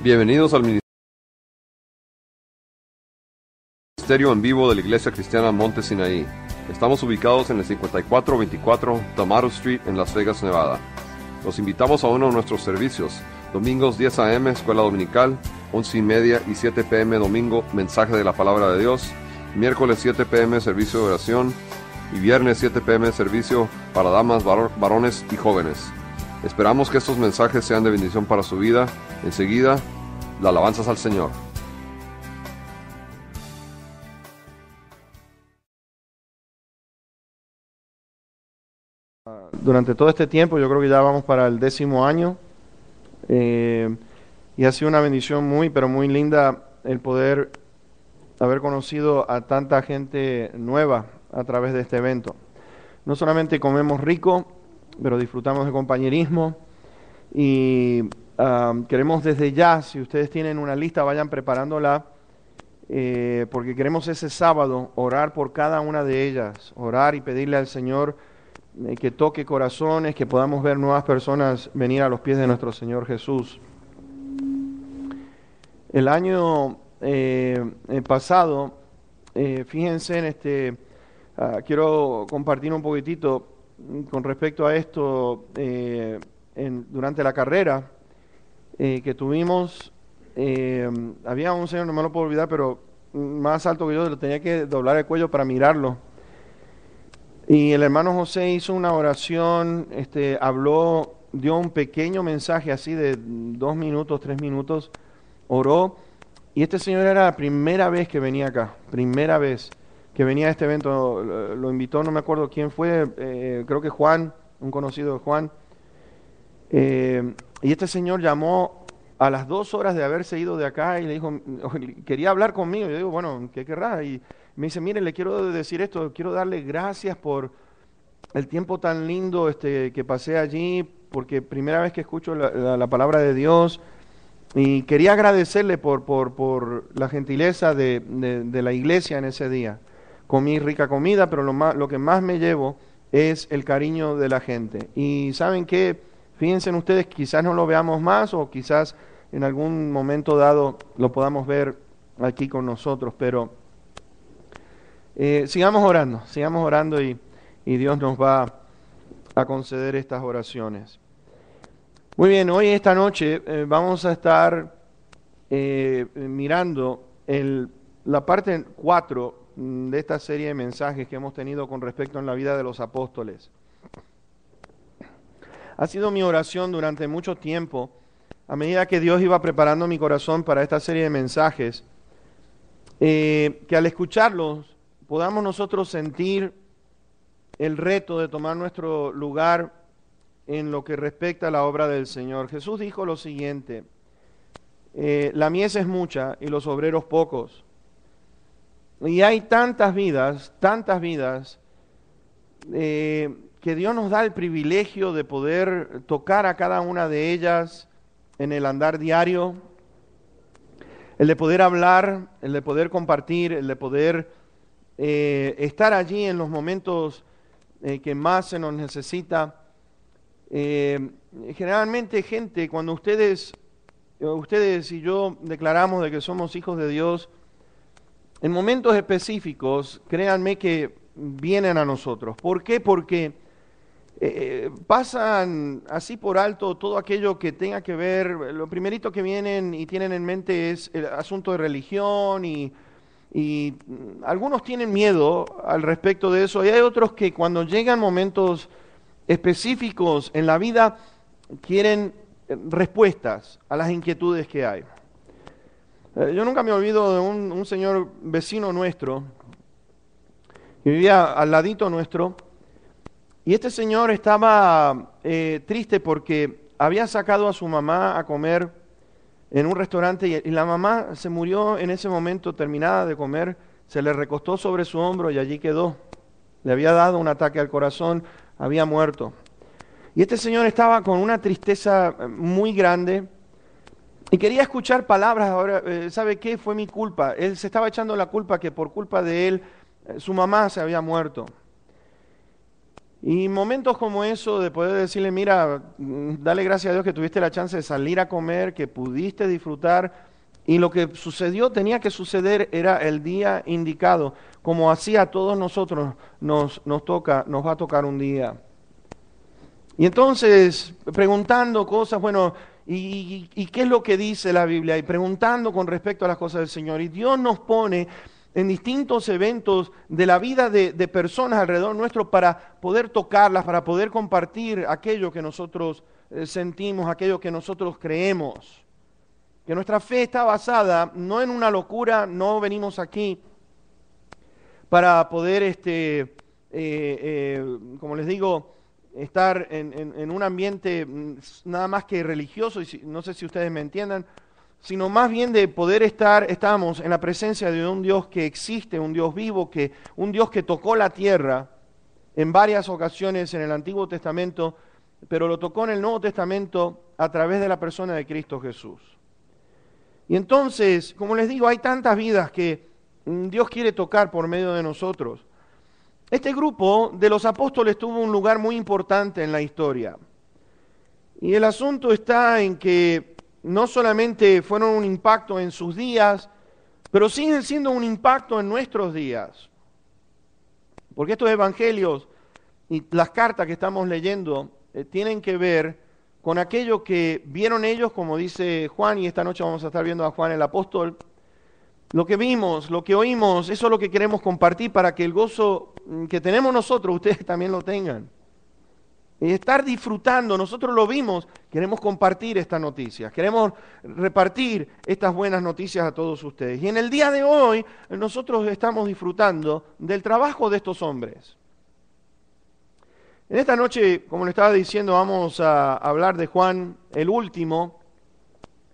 Bienvenidos al Ministerio en Vivo de la Iglesia Cristiana Monte Sinaí. Estamos ubicados en el 5424 Tomato Street en Las Vegas, Nevada. Los invitamos a uno de nuestros servicios. Domingos 10 a.m. Escuela Dominical, 11:30 y 7 p.m. domingo Mensaje de la Palabra de Dios. Miércoles 7 p.m. servicio de oración y viernes 7 p.m. servicio para damas, varones y jóvenes. Esperamos que estos mensajes sean de bendición para su vida. Enseguida, las alabanzas al Señor. Durante todo este tiempo, yo creo que ya vamos para el 10º año, y ha sido una bendición muy, pero muy linda el poder haber conocido a tanta gente nueva a través de este evento. No solamente comemos rico, pero disfrutamos de compañerismo y queremos desde ya, si ustedes tienen una lista, vayan preparándola, porque queremos ese sábado orar por cada una de ellas, orar y pedirle al Señor que toque corazones, que podamos ver nuevas personas venir a los pies de nuestro Señor Jesús. El año pasado, fíjense en quiero compartir un poquitito con respecto a esto. Durante la carrera que tuvimos, había un señor, no me lo puedo olvidar, pero más alto que yo, le tenía que doblar el cuello para mirarlo. Y el hermano José hizo una oración, habló, dio un pequeño mensaje así de 2 minutos, 3 minutos, oró. Y este señor era la primera vez que venía acá, primera vez que venía a este evento. Lo invitó, no me acuerdo quién fue, creo que Juan, un conocido de Juan. Y este señor llamó a las 2 horas de haberse ido de acá y le dijo, quería hablar conmigo. Yo digo, bueno, ¿qué querrá? Y me dice, mire, le quiero decir esto, quiero darle gracias por el tiempo tan lindo que pasé allí, porque primera vez que escucho la palabra de Dios, y quería agradecerle por la gentileza de la iglesia en ese día. Comí rica comida, pero lo que más me llevo es el cariño de la gente. Y ¿saben qué? Fíjense en ustedes, quizás no lo veamos más o quizás en algún momento dado lo podamos ver aquí con nosotros, pero sigamos orando y Dios nos va a conceder estas oraciones. Muy bien, hoy esta noche vamos a estar mirando la parte 4 de esta serie de mensajes que hemos tenido con respecto a la vida de los apóstoles. Ha sido mi oración durante mucho tiempo, a medida que Dios iba preparando mi corazón para esta serie de mensajes, que al escucharlos podamos nosotros sentir el reto de tomar nuestro lugar en lo que respecta a la obra del Señor. Jesús dijo lo siguiente: la mies es mucha y los obreros pocos. Y hay tantas vidas, que Dios nos da el privilegio de poder tocar a cada una de ellas en el andar diario, el de poder hablar, el de poder compartir, el de poder estar allí en los momentos que más se nos necesita. Generalmente, gente, cuando ustedes y yo declaramos de que somos hijos de Dios, en momentos específicos, créanme que vienen a nosotros. ¿Por qué? Porque pasan así por alto todo aquello que tenga que ver. Lo primerito que vienen y tienen en mente es el asunto de religión y algunos tienen miedo al respecto de eso, y hay otros que cuando llegan momentos específicos en la vida quieren respuestas a las inquietudes que hay. Yo nunca me olvido de un señor vecino nuestro que vivía al ladito nuestro, y este señor estaba triste porque había sacado a su mamá a comer en un restaurante y la mamá se murió en ese momento. Terminada de comer, se le recostó sobre su hombro y allí quedó. Le había dado un ataque al corazón, había muerto. Y este señor estaba con una tristeza muy grande y quería escuchar palabras. Ahora, ¿sabe qué? Fue mi culpa. Él se estaba echando la culpa que por culpa de él su mamá se había muerto. Y momentos como eso de poder decirle, mira, dale gracias a Dios que tuviste la chance de salir a comer, que pudiste disfrutar, y lo que sucedió tenía que suceder, era el día indicado, como así a todos nosotros nos va a tocar un día. Y entonces, preguntando cosas, bueno, ¿y qué es lo que dice la Biblia? Y preguntando con respecto a las cosas del Señor. Y Dios nos pone en distintos eventos de la vida de personas alrededor nuestro para poder tocarlas, para poder compartir aquello que nosotros sentimos, aquello que nosotros creemos. Que nuestra fe está basada no en una locura, no venimos aquí para poder, como les digo, estar en un ambiente nada más que religioso, y no sé si ustedes me entiendan, sino más bien de poder estamos en la presencia de un Dios que existe, un Dios vivo, un Dios que tocó la tierra en varias ocasiones en el Antiguo Testamento, pero lo tocó en el Nuevo Testamento a través de la persona de Cristo Jesús. Y entonces, como les digo, hay tantas vidas que Dios quiere tocar por medio de nosotros. Este grupo de los apóstoles tuvo un lugar muy importante en la historia. Y el asunto está en que no solamente fueron un impacto en sus días, pero siguen siendo un impacto en nuestros días. Porque estos evangelios y las cartas que estamos leyendo tienen que ver con aquello que vieron ellos, como dice Juan, y esta noche vamos a estar viendo a Juan el apóstol. Lo que vimos, lo que oímos, eso es lo que queremos compartir para que el gozo que tenemos nosotros, ustedes también lo tengan. Y estar disfrutando, nosotros lo vimos, queremos compartir estas noticias, queremos repartir estas buenas noticias a todos ustedes. Y en el día de hoy, nosotros estamos disfrutando del trabajo de estos hombres. En esta noche, como le estaba diciendo, vamos a hablar de Juan, el último,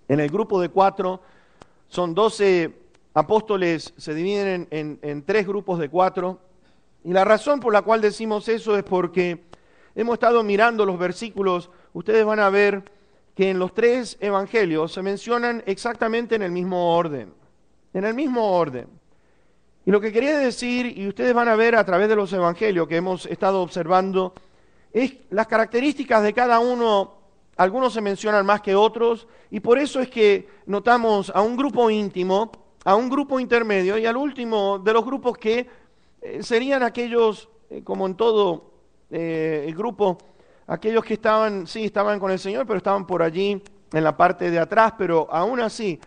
en el grupo de 4, son 12 apóstoles, se dividen en 3 grupos de 4, y la razón por la cual decimos eso es porque hemos estado mirando los versículos. Ustedes van a ver que en los 3 evangelios se mencionan exactamente en el mismo orden, Y lo que quería decir, y ustedes van a ver a través de los evangelios que hemos estado observando, es las características de cada uno. Algunos se mencionan más que otros, y por eso es que notamos a un grupo íntimo, a un grupo intermedio y al último de los grupos que serían aquellos, como en todo el grupo, aquellos que estaban con el Señor, pero estaban por allí en la parte de atrás, pero aún así,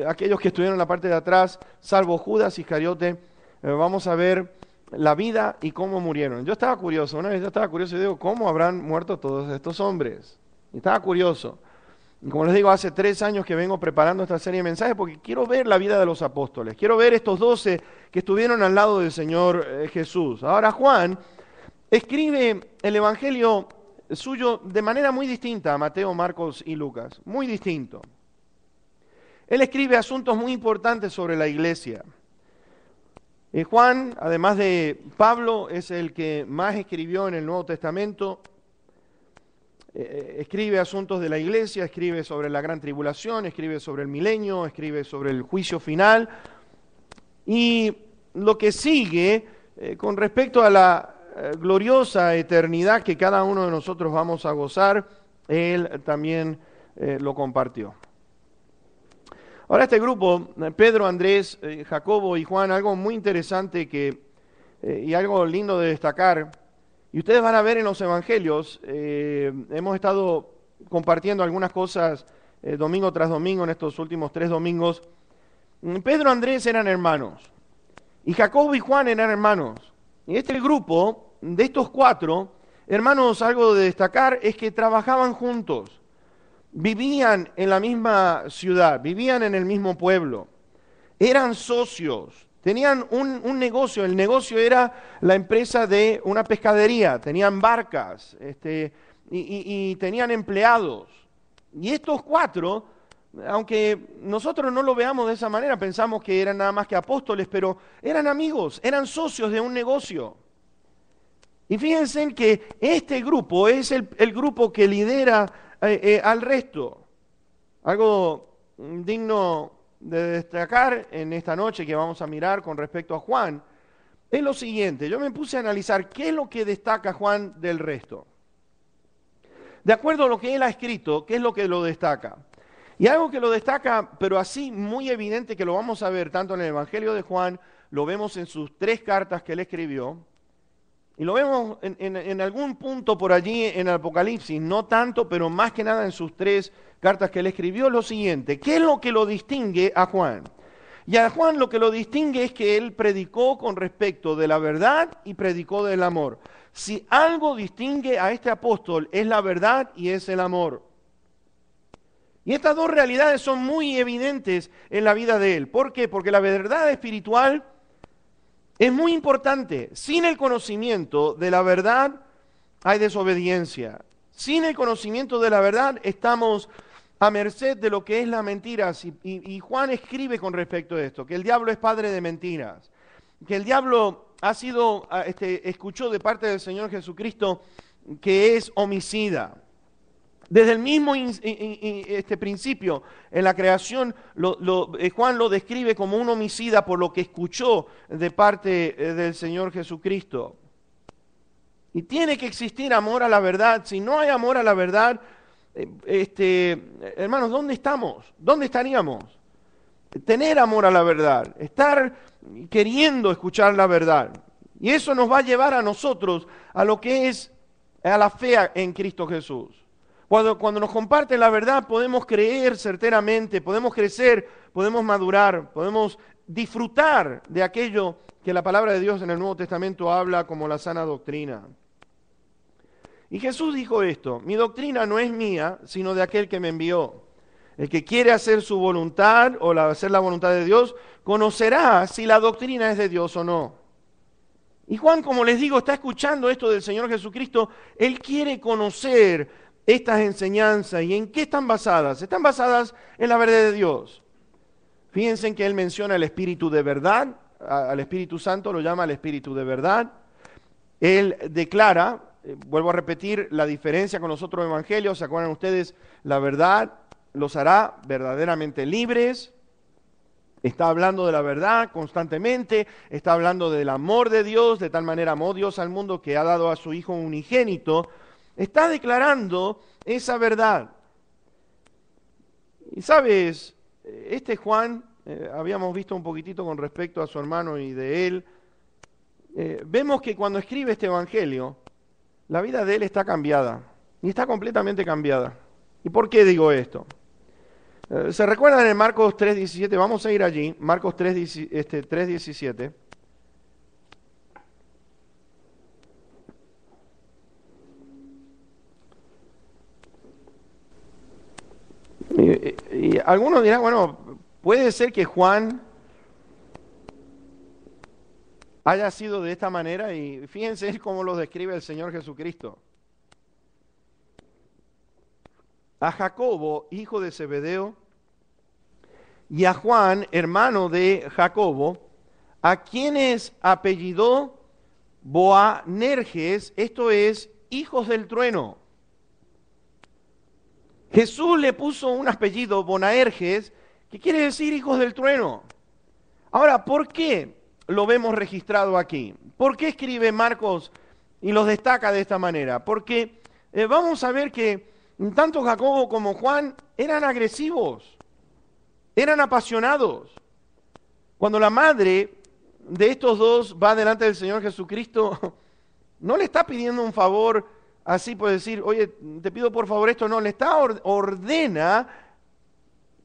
aquellos que estuvieron en la parte de atrás, salvo Judas Iscariote, vamos a ver la vida y cómo murieron. Yo estaba curioso, una vez yo estaba curioso y digo, ¿cómo habrán muerto todos estos hombres? Y estaba curioso. Como les digo, hace 3 años que vengo preparando esta serie de mensajes porque quiero ver la vida de los apóstoles, quiero ver estos 12 que estuvieron al lado del Señor Jesús. Ahora Juan escribe el evangelio suyo de manera muy distinta a Mateo, Marcos y Lucas, muy distinto. Él escribe asuntos muy importantes sobre la iglesia. Juan, además de Pablo, es el que más escribió en el Nuevo Testamento. Escribe asuntos de la iglesia, escribe sobre la gran tribulación, escribe sobre el milenio, escribe sobre el juicio final. Y lo que sigue con respecto a la gloriosa eternidad que cada uno de nosotros vamos a gozar, él también lo compartió. Ahora este grupo, Pedro, Andrés, Jacobo y Juan, algo muy interesante y algo lindo de destacar, y ustedes van a ver en los evangelios, hemos estado compartiendo algunas cosas domingo tras domingo en estos últimos 3 domingos. Pedro y Andrés eran hermanos, y Jacobo y Juan eran hermanos. Y este grupo, de estos 4 hermanos, algo de destacar es que trabajaban juntos, vivían en la misma ciudad, vivían en el mismo pueblo, eran socios. Tenían un negocio, el negocio era la empresa de una pescadería, tenían barcas y tenían empleados. Y estos 4, aunque nosotros no lo veamos de esa manera, pensamos que eran nada más que apóstoles, pero eran amigos, eran socios de un negocio. Y fíjense en que este grupo es el grupo que lidera al resto. Algo digno de destacar en esta noche que vamos a mirar con respecto a Juan, es lo siguiente. Yo me puse a analizar qué es lo que destaca Juan del resto. De acuerdo a lo que él ha escrito, ¿qué es lo que lo destaca? Y algo que lo destaca, pero así muy evidente que lo vamos a ver tanto en el Evangelio de Juan, lo vemos en sus 3 cartas que él escribió, y lo vemos en algún punto por allí en el Apocalipsis, no tanto, pero más que nada en sus 3 cartas que él escribió, es lo siguiente. ¿Qué es lo que lo distingue a Juan? Y a Juan lo que lo distingue es que él predicó con respecto de la verdad y predicó del amor. Si algo distingue a este apóstol es la verdad y es el amor. Y estas 2 realidades son muy evidentes en la vida de él. ¿Por qué? Porque la verdad espiritual es muy importante. Sin el conocimiento de la verdad hay desobediencia. Sin el conocimiento de la verdad estamos a merced de lo que es la mentira. Y Juan escribe con respecto a esto, que el diablo es padre de mentiras, que el diablo escuchó de parte del Señor Jesucristo que es homicida. Desde el mismo principio en la creación, Juan lo describe como un homicida por lo que escuchó de parte del Señor Jesucristo. Y tiene que existir amor a la verdad. Si no hay amor a la verdad, hermanos, ¿dónde estamos? ¿Dónde estaríamos? Tener amor a la verdad, estar queriendo escuchar la verdad. Y eso nos va a llevar a nosotros a lo que es a la fe en Cristo Jesús. Cuando nos comparten la verdad podemos creer certeramente, podemos crecer, podemos madurar, podemos disfrutar de aquello que la palabra de Dios en el Nuevo Testamento habla como la sana doctrina. Y Jesús dijo esto: mi doctrina no es mía, sino de aquel que me envió. El que quiere hacer su voluntad o hacer la voluntad de Dios, conocerá si la doctrina es de Dios o no. Y Juan, como les digo, está escuchando esto del Señor Jesucristo. Él quiere conocer estas enseñanzas. ¿Y en qué están basadas? Están basadas en la verdad de Dios. Fíjense que él menciona el Espíritu de verdad, al Espíritu Santo lo llama el Espíritu de verdad. Él declara, vuelvo a repetir, la diferencia con los otros evangelios. ¿Se acuerdan ustedes? La verdad los hará verdaderamente libres. Está hablando de la verdad constantemente, está hablando del amor de Dios, de tal manera amó Dios al mundo que ha dado a su Hijo unigénito. Está declarando esa verdad. Y sabes, Juan, habíamos visto un poquitito con respecto a su hermano y de él, vemos que cuando escribe este evangelio, la vida de él está cambiada, y está completamente cambiada. ¿Y por qué digo esto? ¿Se recuerdan en Marcos 3.17? Vamos a ir allí, Marcos 3.17. Y algunos dirán, bueno, puede ser que Juan haya sido de esta manera, y fíjense cómo lo describe el Señor Jesucristo. A Jacobo, hijo de Zebedeo, y a Juan, hermano de Jacobo, a quienes apellidó Boanerges, esto es, hijos del trueno. Jesús le puso un apellido, Boanerges, que quiere decir hijos del trueno. Ahora, ¿por qué lo vemos registrado aquí? ¿Por qué escribe Marcos y los destaca de esta manera? Porque vamos a ver que tanto Jacobo como Juan eran agresivos, eran apasionados. Cuando la madre de estos dos va delante del Señor Jesucristo, no le está pidiendo un favor así por decir, oye, te pido por favor esto, no, le está ordena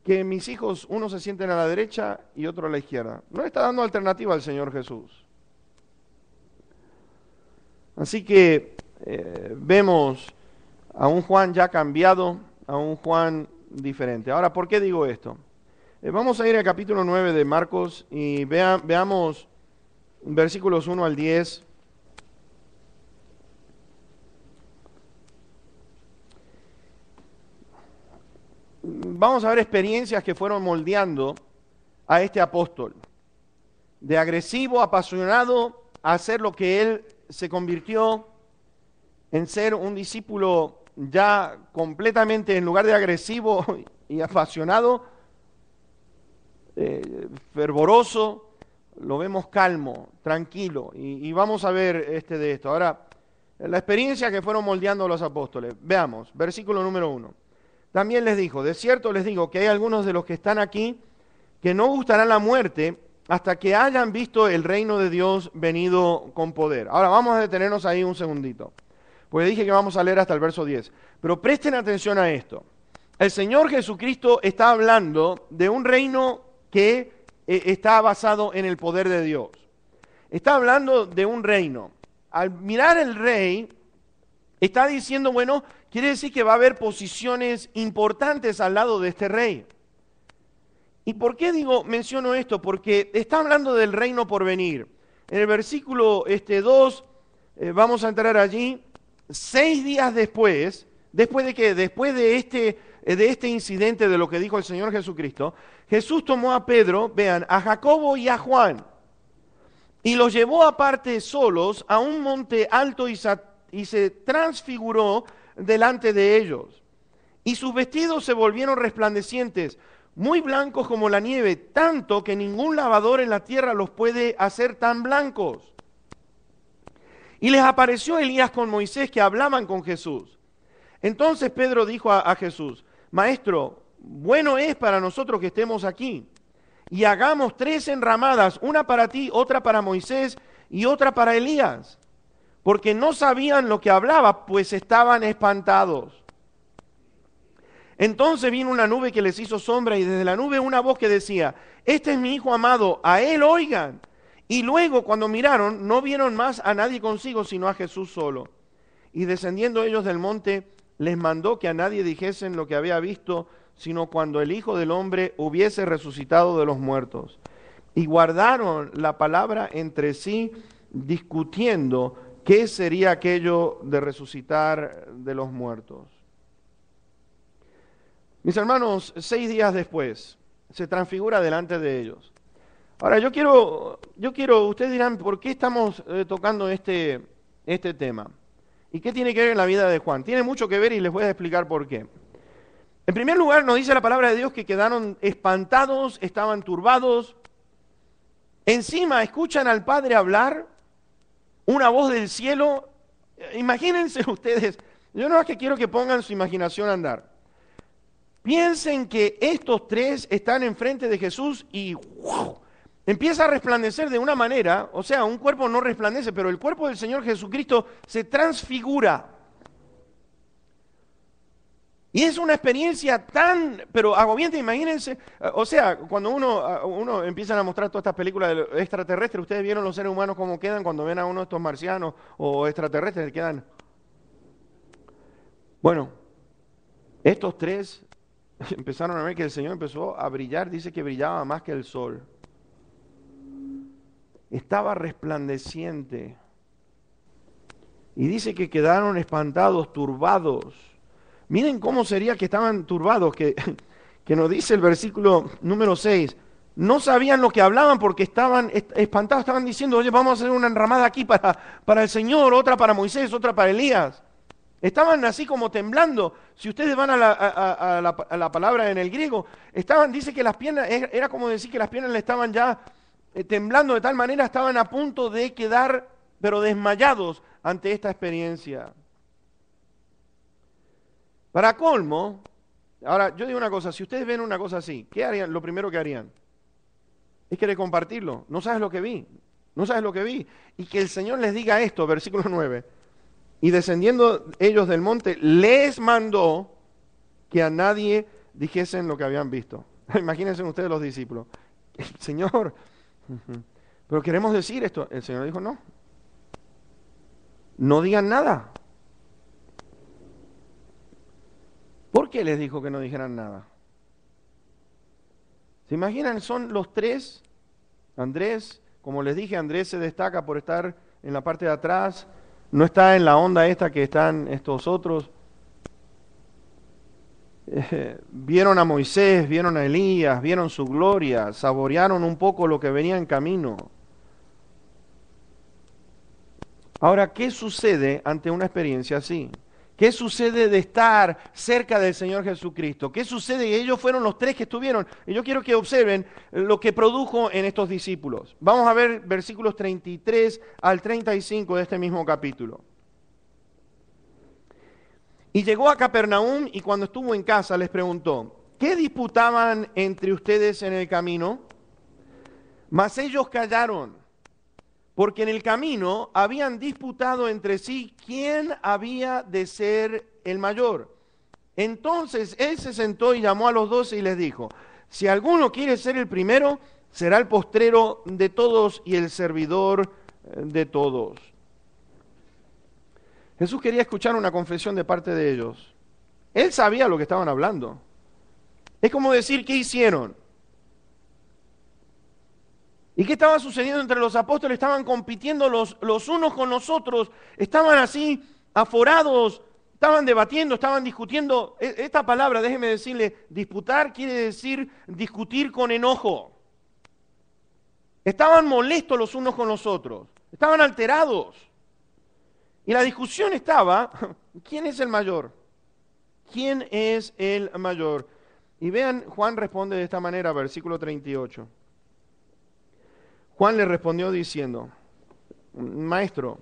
que mis hijos, uno se sienten a la derecha y otro a la izquierda. No le está dando alternativa al Señor Jesús. Así que vemos a un Juan ya cambiado, a un Juan diferente. Ahora, ¿por qué digo esto? Vamos a ir al capítulo 9 de Marcos y veamos versículos 1 al 10. Vamos a ver experiencias que fueron moldeando a este apóstol. De agresivo, apasionado, a hacer lo que él se convirtió en ser un discípulo ya completamente, en lugar de agresivo y apasionado, fervoroso, lo vemos calmo, tranquilo, y vamos a ver de esto. Ahora, la experiencia que fueron moldeando los apóstoles. Veamos, versículo número 1. También les dijo, de cierto les digo que hay algunos de los que están aquí que no gustarán la muerte hasta que hayan visto el reino de Dios venido con poder. Ahora vamos a detenernos ahí un segundito, porque dije que vamos a leer hasta el verso 10. Pero presten atención a esto. El Señor Jesucristo está hablando de un reino que está basado en el poder de Dios. Está hablando de un reino. Al mirar el rey, está diciendo, bueno, quiere decir que va a haber posiciones importantes al lado de este rey. ¿Y por qué menciono esto? Porque está hablando del reino por venir. En el versículo 2, vamos a entrar allí, 6 días después, ¿después de qué? Después de este incidente de lo que dijo el Señor Jesucristo, Jesús tomó a Pedro, vean, a Jacobo y a Juan, y los llevó aparte solos a un monte alto y se transfiguró delante de ellos. Y sus vestidos se volvieron resplandecientes, muy blancos como la nieve, tanto que ningún lavador en la tierra los puede hacer tan blancos. Y les apareció Elías con Moisés, que hablaban con Jesús. Entonces Pedro dijo a Jesús, Maestro, bueno es para nosotros que estemos aquí, y hagamos 3 enramadas, una para ti, otra para Moisés y otra para Elías, porque no sabían lo que hablaba, pues estaban espantados. Entonces vino una nube que les hizo sombra, y desde la nube una voz que decía, este es mi Hijo amado, a él oigan. Y luego, cuando miraron, no vieron más a nadie consigo, sino a Jesús solo. Y descendiendo ellos del monte, les mandó que a nadie dijesen lo que había visto, sino cuando el Hijo del Hombre hubiese resucitado de los muertos. Y guardaron la palabra entre sí, discutiendo qué sería aquello de resucitar de los muertos. Mis hermanos, 6 días después, se transfigura delante de ellos. Ahora, yo quiero, ustedes dirán, ¿por qué estamos tocando este tema? ¿Y qué tiene que ver en la vida de Juan? Tiene mucho que ver y les voy a explicar por qué. En primer lugar, nos dice la palabra de Dios que quedaron espantados, estaban turbados. Encima escuchan al Padre hablar, una voz del cielo. Imagínense ustedes, yo no es que quiero que pongan su imaginación a andar. Piensen que estos 3 están enfrente de Jesús y ¡wow!, empieza a resplandecer de una manera, o sea, un cuerpo no resplandece, pero el cuerpo del Señor Jesucristo se transfigura. Y es una experiencia pero agobiante, imagínense, o sea, cuando uno empiezan a mostrar todas estas películas de extraterrestres, ustedes vieron los seres humanos cómo quedan cuando ven a uno de estos marcianos o extraterrestres, quedan. Bueno, estos 3 empezaron a ver que el Señor empezó a brillar, dice que brillaba más que el sol. Estaba resplandeciente. Y dice que quedaron espantados, turbados. Miren cómo sería que estaban turbados, que nos dice el versículo número 6. No sabían lo que hablaban porque estaban espantados, estaban diciendo, oye, vamos a hacer una enramada aquí para el Señor, otra para Moisés, otra para Elías. Estaban así como temblando. Si ustedes van a la palabra en el griego, dice que las piernas, era como decir que las piernas le estaban ya temblando de tal manera, estaban a punto de quedar, pero desmayados ante esta experiencia. Para colmo, ahora yo digo una cosa, si ustedes ven una cosa así, ¿qué harían? Lo primero que harían es querer compartirlo. No sabes lo que vi, no sabes lo que vi. Y que el Señor les diga esto, versículo 9. Y descendiendo ellos del monte, les mandó que a nadie dijesen lo que habían visto. Imagínense ustedes los discípulos. Señor, pero queremos decir esto. El Señor dijo, no digan nada. ¿Por qué les dijo que no dijeran nada? ¿Se imaginan? Son los 3. Andrés, como les dije, Andrés se destaca por estar en la parte de atrás. No está en la onda esta que están estos otros. Vieron a Moisés, vieron a Elías, vieron su gloria, saborearon un poco lo que venía en camino. Ahora, ¿qué sucede ante una experiencia así? ¿Qué sucede de estar cerca del Señor Jesucristo? ¿Qué sucede? Y ellos fueron los tres que estuvieron. Y yo quiero que observen lo que produjo en estos discípulos. Vamos a ver versículos 33 al 35 de este mismo capítulo. Y llegó a Capernaum y cuando estuvo en casa les preguntó, ¿qué disputaban entre ustedes en el camino? Mas ellos callaron, porque en el camino habían disputado entre sí quién había de ser el mayor. Entonces él se sentó y llamó a los 12 y les dijo, si alguno quiere ser el primero, será el postrero de todos y el servidor de todos. Jesús quería escuchar una confesión de parte de ellos. Él sabía lo que estaban hablando. Es como decir, ¿qué hicieron? ¿Y qué estaba sucediendo entre los apóstoles? Estaban compitiendo los unos con los otros, estaban así aforados, estaban debatiendo, estaban discutiendo. Esta palabra, déjeme decirle, disputar quiere decir discutir con enojo. Estaban molestos los unos con los otros, estaban alterados. Y la discusión estaba, ¿quién es el mayor? ¿Quién es el mayor? Y vean, Juan responde de esta manera, versículo 38. Juan le respondió diciendo, Maestro,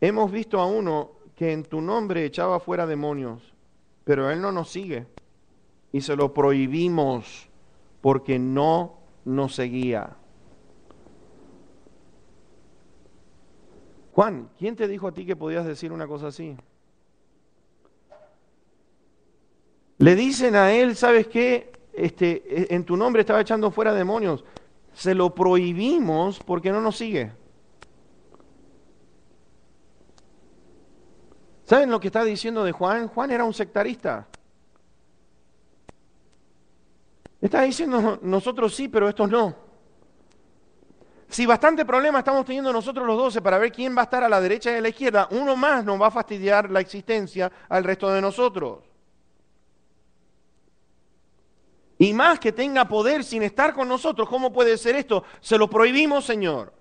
hemos visto a uno que en tu nombre echaba fuera demonios, pero él no nos sigue y se lo prohibimos porque no nos seguía. Juan, ¿quién te dijo a ti que podías decir una cosa así? Le dicen a él, ¿sabes qué? En tu nombre estaba echando fuera demonios. Se lo prohibimos porque no nos sigue. ¿Saben lo que está diciendo de Juan? Juan era un sectarista. Está diciendo, nosotros sí, pero estos no. Si bastante problema estamos teniendo nosotros los 12 para ver quién va a estar a la derecha y a la izquierda, uno más nos va a fastidiar la existencia al resto de nosotros. Y más que tenga poder sin estar con nosotros, ¿cómo puede ser esto? Se lo prohibimos, Señor.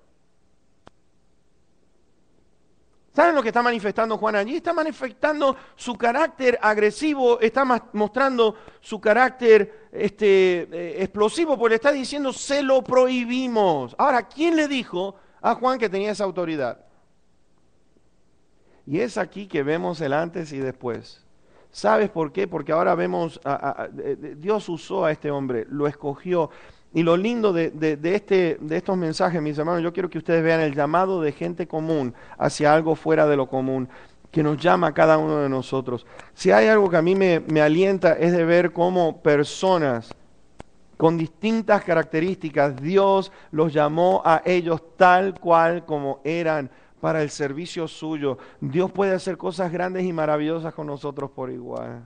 ¿Saben lo que está manifestando Juan allí? Está manifestando su carácter agresivo, está mostrando su carácter explosivo, porque le está diciendo, se lo prohibimos. Ahora, ¿quién le dijo a Juan que tenía esa autoridad? Y es aquí que vemos el antes y después. ¿Sabes por qué? Porque ahora vemos, Dios usó a este hombre, lo escogió. Y lo lindo de estos mensajes, mis hermanos, yo quiero que ustedes vean el llamado de gente común hacia algo fuera de lo común, que nos llama a cada uno de nosotros. Si hay algo que a mí me alienta es de ver cómo personas con distintas características, Dios los llamó a ellos tal cual como eran para el servicio suyo. Dios puede hacer cosas grandes y maravillosas con nosotros por igual.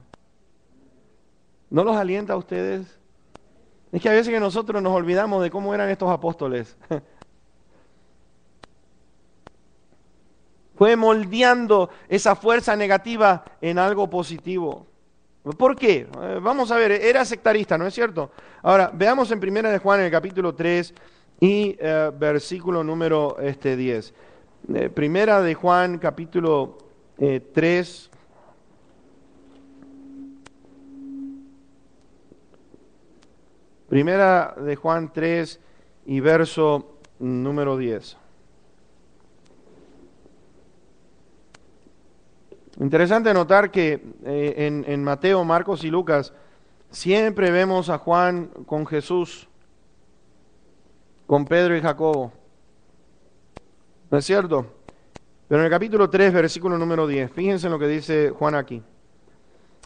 ¿No los alienta a ustedes? Es que a veces que nosotros nos olvidamos de cómo eran estos apóstoles. Fue moldeando esa fuerza negativa en algo positivo. ¿Por qué? Vamos a ver, era sectarista, ¿no es cierto? Ahora, veamos en Primera de Juan, en el capítulo 3 y versículo número 10. Primera de Juan, capítulo 3. Primera de Juan 3 y verso número 10. Interesante notar que en Mateo, Marcos y Lucas siempre vemos a Juan con Jesús, con Pedro y Jacobo. ¿No es cierto? Pero en el capítulo 3, versículo número 10, fíjense en lo que dice Juan aquí.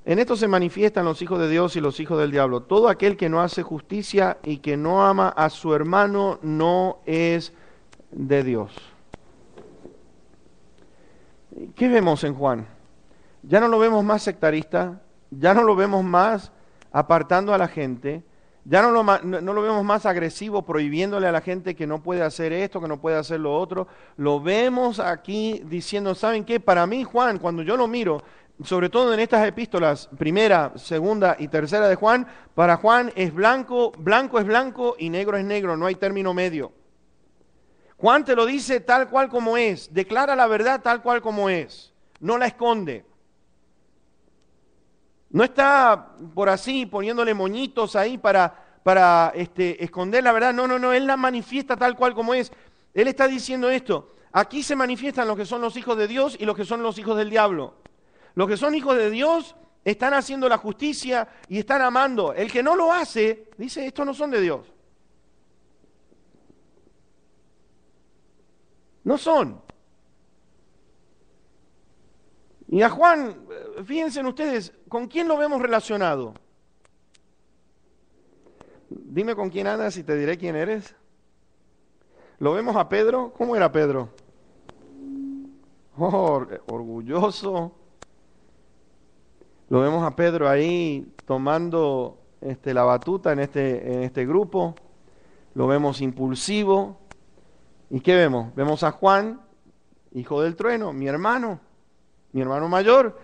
En esto se manifiestan los hijos de Dios y los hijos del diablo. Todo aquel que no hace justicia y que no ama a su hermano no es de Dios. ¿Qué vemos en Juan? Ya no lo vemos más sectarista, ya no lo vemos más apartando a la gente, ya no lo vemos más agresivo, prohibiéndole a la gente que no puede hacer esto, que no puede hacer lo otro. Lo vemos aquí diciendo, ¿saben qué? Para mí, Juan, cuando yo lo miro, sobre todo en estas epístolas, primera, segunda y tercera de Juan, para Juan es blanco, blanco es blanco y negro es negro, no hay término medio. Juan te lo dice tal cual como es, declara la verdad tal cual como es, no la esconde. No está por así poniéndole moñitos ahí para esconder la verdad. No, no, no, Él la manifiesta tal cual como es. Él está diciendo esto. Aquí se manifiestan los que son los hijos de Dios y los que son los hijos del diablo. Los que son hijos de Dios están haciendo la justicia y están amando. El que no lo hace, dice, estos no son de Dios. No son. Y a Juan, fíjense en ustedes, ¿con quién lo vemos relacionado? Dime con quién andas y te diré quién eres. ¿Lo vemos a Pedro? ¿Cómo era Pedro? Oh, orgulloso. Lo vemos a Pedro ahí tomando la batuta en este grupo. Lo vemos impulsivo. ¿Y qué vemos? Vemos a Juan, hijo del trueno, mi hermano mayor.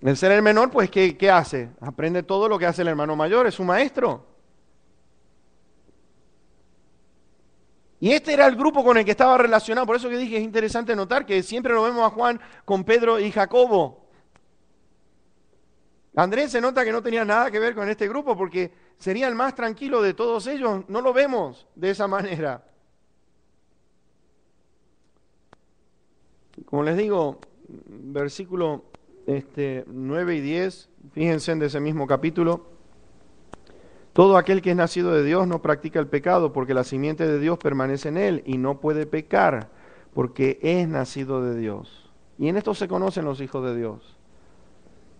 El ser el menor, pues, ¿qué hace? Aprende todo lo que hace el hermano mayor, es su maestro. Y este era el grupo con el que estaba relacionado, por eso que dije, es interesante notar que siempre lo vemos a Juan con Pedro y Jacobo. Andrés se nota que no tenía nada que ver con este grupo porque sería el más tranquilo de todos ellos, no lo vemos de esa manera. Como les digo, versículo 9 y 10, fíjense en ese mismo capítulo. Todo aquel que es nacido de Dios no practica el pecado, porque la simiente de Dios permanece en él y no puede pecar, porque es nacido de Dios. Y en esto se conocen los hijos de Dios.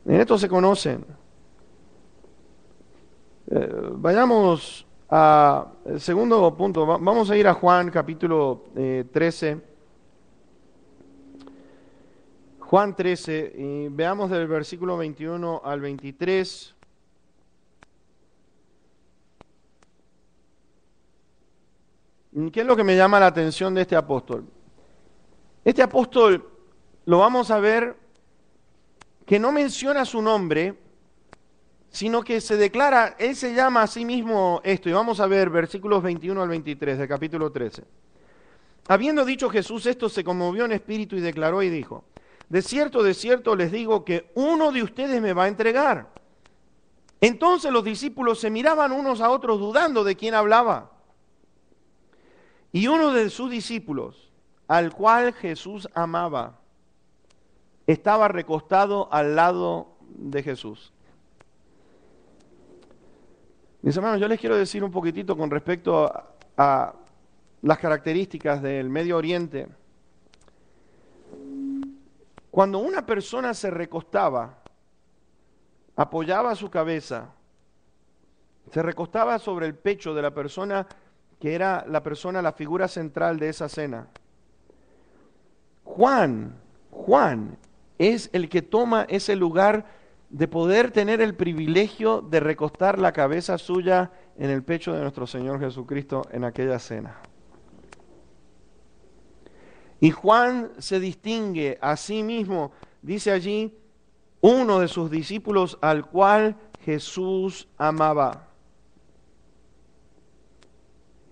En esto se conocen. Vayamos al segundo punto. Vamos a ir a Juan capítulo 13. Juan 13, y veamos del versículo 21 al 23. ¿Qué es lo que me llama la atención de este apóstol? Este apóstol lo vamos a ver que no menciona su nombre, sino que se declara, él se llama a sí mismo esto, y vamos a ver versículos 21 al 23 del capítulo 13. Habiendo dicho Jesús esto, se conmovió en espíritu y declaró y dijo: de cierto les digo que uno de ustedes me va a entregar. Entonces los discípulos se miraban unos a otros dudando de quién hablaba. Y uno de sus discípulos, al cual Jesús amaba, estaba recostado al lado de Jesús. Mis hermanos, yo les quiero decir un poquitito con respecto a las características del Medio Oriente. Cuando una persona se recostaba, apoyaba su cabeza, se recostaba sobre el pecho de la persona que era la figura central de esa cena. Juan es el que toma ese lugar de poder tener el privilegio de recostar la cabeza suya en el pecho de nuestro Señor Jesucristo en aquella cena. Y Juan se distingue a sí mismo, dice allí, uno de sus discípulos al cual Jesús amaba.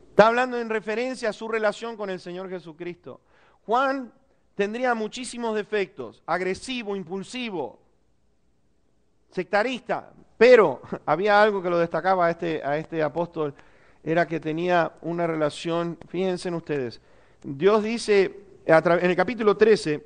Está hablando en referencia a su relación con el Señor Jesucristo. Juan tendría muchísimos defectos: agresivo, impulsivo, sectarista, pero había algo que lo destacaba a este apóstol, era que tenía una relación, fíjense en ustedes, Dios dice en el capítulo 13,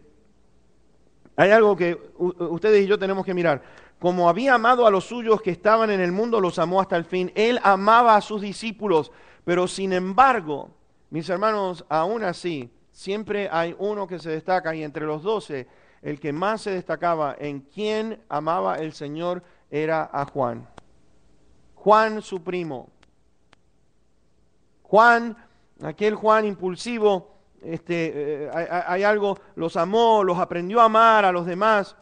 hay algo que ustedes y yo tenemos que mirar. Como había amado a los suyos que estaban en el mundo, los amó hasta el fin. Él amaba a sus discípulos, pero sin embargo, mis hermanos, aún así, siempre hay uno que se destaca, y entre los 12, el que más se destacaba en quién amaba el Señor era a Juan. Juan, su primo. Juan, aquel Juan impulsivo, hay algo, los amó, los aprendió a amar a los demás.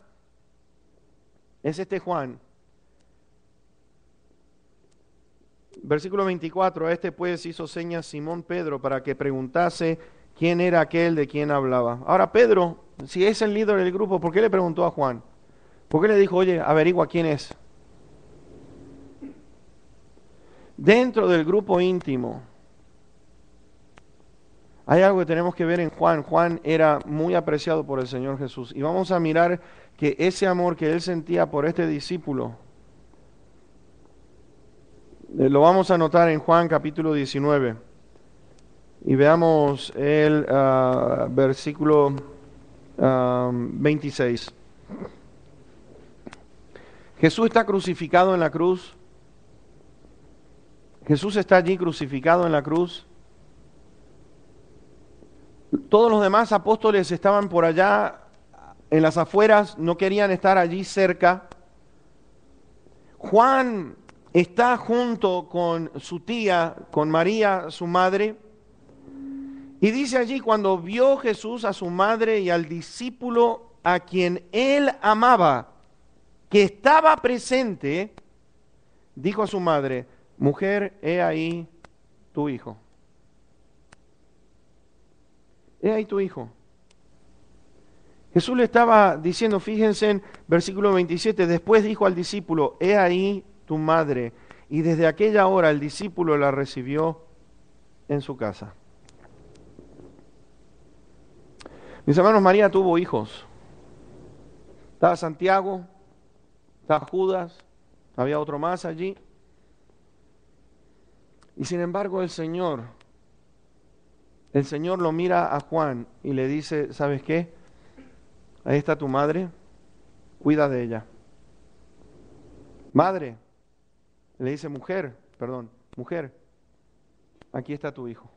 Es este Juan. Versículo 24, a este pues hizo señas Simón Pedro para que preguntase quién era aquel de quien hablaba. Ahora Pedro, si es el líder del grupo, ¿por qué le preguntó a Juan? ¿Por qué le dijo, oye, averigua quién es? Dentro del grupo íntimo Hay algo que tenemos que ver en Juan. Juan era muy apreciado por el Señor Jesús. Y vamos a mirar que ese amor que él sentía por este discípulo, lo vamos a notar en Juan capítulo 19. Y veamos el versículo 26. Jesús está crucificado en la cruz. Jesús está allí crucificado en la cruz. Todos los demás apóstoles estaban por allá en las afueras, no querían estar allí cerca. Juan está junto con su tía, con María, su madre, y dice allí, cuando vio Jesús a su madre y al discípulo a quien él amaba, que estaba presente, dijo a su madre: mujer, he ahí tu hijo. He ahí tu hijo. Jesús le estaba diciendo, fíjense en versículo 27, después dijo al discípulo: he ahí tu madre. Y desde aquella hora el discípulo la recibió en su casa. Mis hermanos, María tuvo hijos. Estaba Santiago, estaba Judas, había otro más allí. Y sin embargo el Señor lo mira a Juan y le dice: ¿sabes qué? Ahí está tu madre, cuida de ella. Madre, le dice mujer, aquí está tu hijo.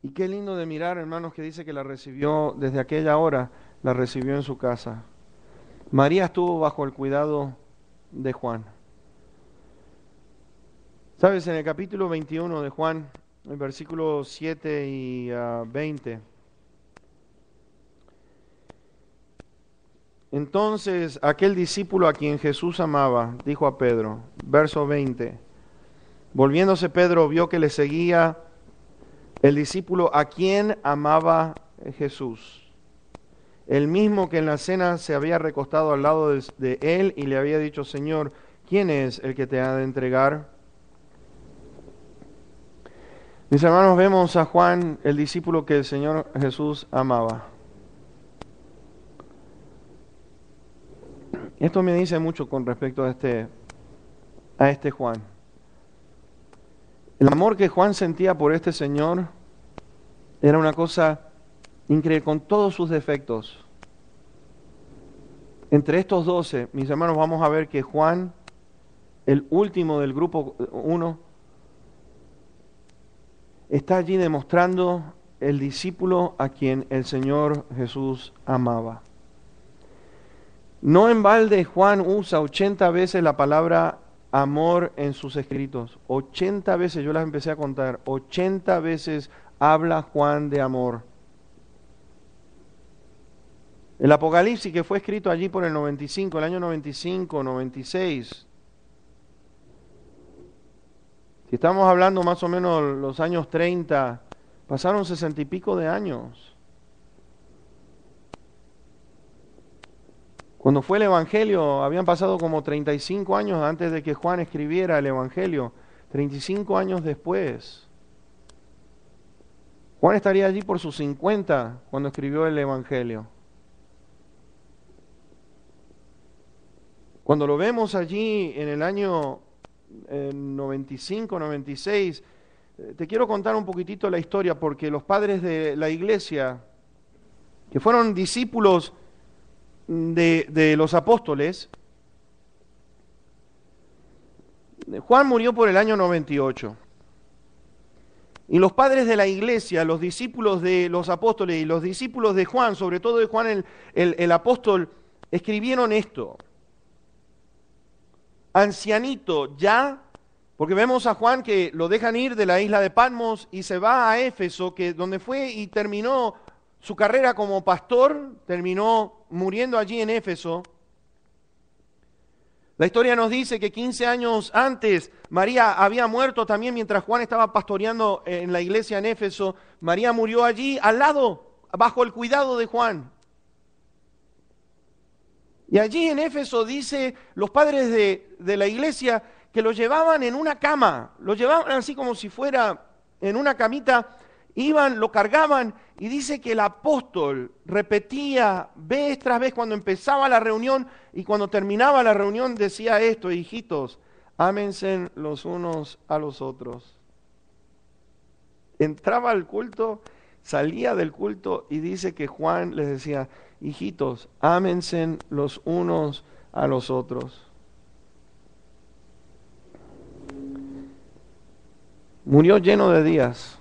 Y qué lindo de mirar, hermanos, que dice que la recibió desde aquella hora, la recibió en su casa. María estuvo bajo el cuidado de Juan. ¿Sabes? En el capítulo 21 de Juan, en versículos 7 y 20. Entonces aquel discípulo a quien Jesús amaba, dijo a Pedro, verso 20, volviéndose Pedro vio que le seguía el discípulo a quien amaba Jesús, el mismo que en la cena se había recostado al lado de él y le había dicho: Señor, ¿quién es el que te ha de entregar? Mis hermanos, vemos a Juan, el discípulo que el Señor Jesús amaba. Esto me dice mucho con respecto a este Juan. El amor que Juan sentía por este Señor era una cosa increíble, con todos sus defectos. Entre estos 12, mis hermanos, vamos a ver que Juan, el último del grupo 1, está allí demostrando el discípulo a quien el Señor Jesús amaba. No en balde Juan usa 80 veces la palabra amor en sus escritos. 80 veces, yo las empecé a contar, 80 veces habla Juan de amor. El Apocalipsis, que fue escrito allí por el año 95, 96. Si estamos hablando más o menos los años 30, pasaron 60 y pico de años. Cuando fue el Evangelio, habían pasado como 35 años antes de que Juan escribiera el Evangelio. 35 años después. Juan estaría allí por sus 50 cuando escribió el Evangelio. Cuando lo vemos allí en el año 95, 96, te quiero contar un poquitito la historia, porque los padres de la iglesia, que fueron discípulos de los apóstoles, Juan murió por el año 98. Y los padres de la iglesia, los discípulos de los apóstoles y los discípulos de Juan, sobre todo de Juan el apóstol, escribieron esto. Ancianito ya, porque vemos a Juan que lo dejan ir de la isla de Patmos y se va a Éfeso, donde fue y terminó su carrera como pastor, terminó muriendo allí en Éfeso. La historia nos dice que 15 años antes María había muerto también mientras Juan estaba pastoreando en la iglesia en Éfeso. María murió allí al lado, bajo el cuidado de Juan. Y allí en Éfeso dice los padres de la iglesia que lo llevaban en una cama, lo llevaban así como si fuera en una camita, iban, lo cargaban, y dice que el apóstol repetía vez tras vez cuando empezaba la reunión y cuando terminaba la reunión decía esto: hijitos, ámense los unos a los otros. Entraba al culto, salía del culto y dice que Juan les decía: hijitos, ámense los unos a los otros. Murió lleno de días.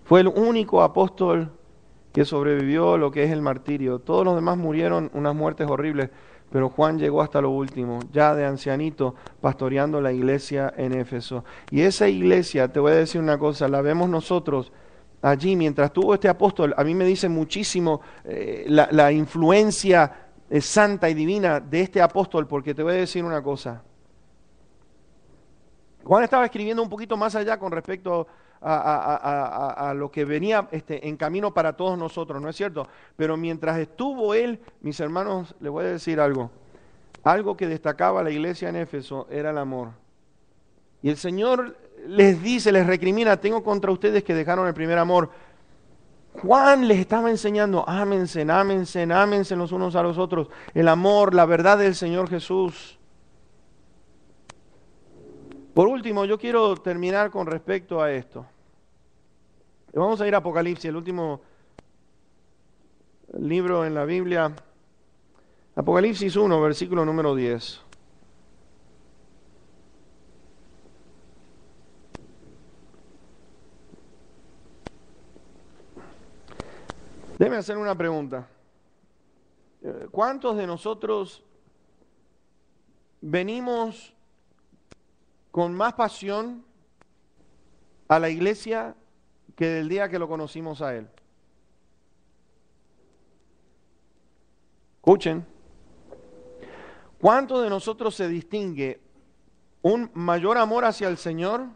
Fue el único apóstol que sobrevivió lo que es el martirio. Todos los demás murieron unas muertes horribles, pero Juan llegó hasta lo último, ya de ancianito, pastoreando la iglesia en Éfeso. Y esa iglesia, te voy a decir una cosa, la vemos nosotros allí, mientras tuvo este apóstol. A mí me dice muchísimo la influencia santa y divina de este apóstol, porque te voy a decir una cosa. Juan estaba escribiendo un poquito más allá con respecto a lo que venía en camino para todos nosotros, ¿no es cierto? Pero mientras estuvo él, mis hermanos, les voy a decir algo. Algo que destacaba la iglesia en Éfeso era el amor. Y el Señor les dice, les recrimina: tengo contra ustedes que dejaron el primer amor. Juan les estaba enseñando: ámense los unos a los otros. El amor, la verdad del Señor Jesús. Por último, yo quiero terminar con respecto a esto. Vamos a ir a Apocalipsis, el último libro en la Biblia. Apocalipsis 1, versículo número 10. Déjeme hacer una pregunta. ¿Cuántos de nosotros venimos con más pasión a la iglesia que del día que lo conocimos a Él? Escuchen. ¿Cuánto de nosotros se distingue un mayor amor hacia el Señor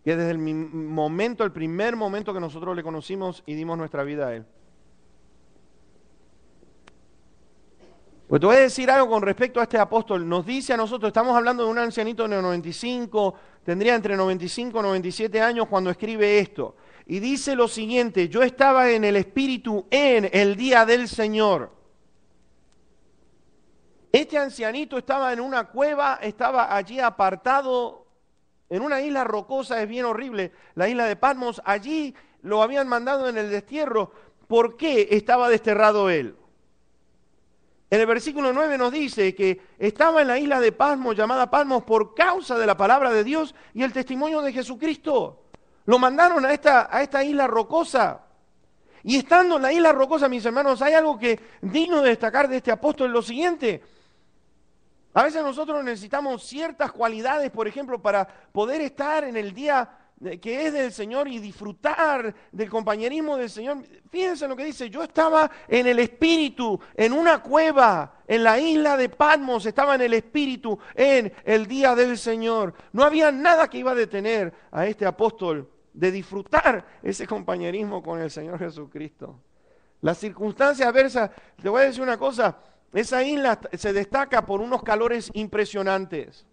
que desde el primer momento que nosotros le conocimos y dimos nuestra vida a Él? Pues te voy a decir algo con respecto a este apóstol. Nos dice a nosotros, estamos hablando de un ancianito de 95, tendría entre 95 y 97 años cuando escribe esto. Y dice lo siguiente: yo estaba en el Espíritu en el día del Señor. Este ancianito estaba en una cueva, estaba allí apartado, en una isla rocosa, es bien horrible, la isla de Patmos. Allí lo habían mandado en el destierro. ¿Por qué estaba desterrado él? En el versículo 9 nos dice que estaba en la isla de Patmos, llamada Patmos, por causa de la palabra de Dios y el testimonio de Jesucristo. Lo mandaron a esta isla rocosa. Y estando en la isla rocosa, mis hermanos, hay algo que digno de destacar de este apóstol: lo siguiente. A veces nosotros necesitamos ciertas cualidades, por ejemplo, para poder estar en el día que es del Señor y disfrutar del compañerismo del Señor. Fíjense lo que dice: yo estaba en el Espíritu, en una cueva, en la isla de Patmos, estaba en el Espíritu, en el día del Señor. No había nada que iba a detener a este apóstol de disfrutar ese compañerismo con el Señor Jesucristo. Las circunstancias adversas, te voy a decir una cosa: esa isla se destaca por unos calores impresionantes.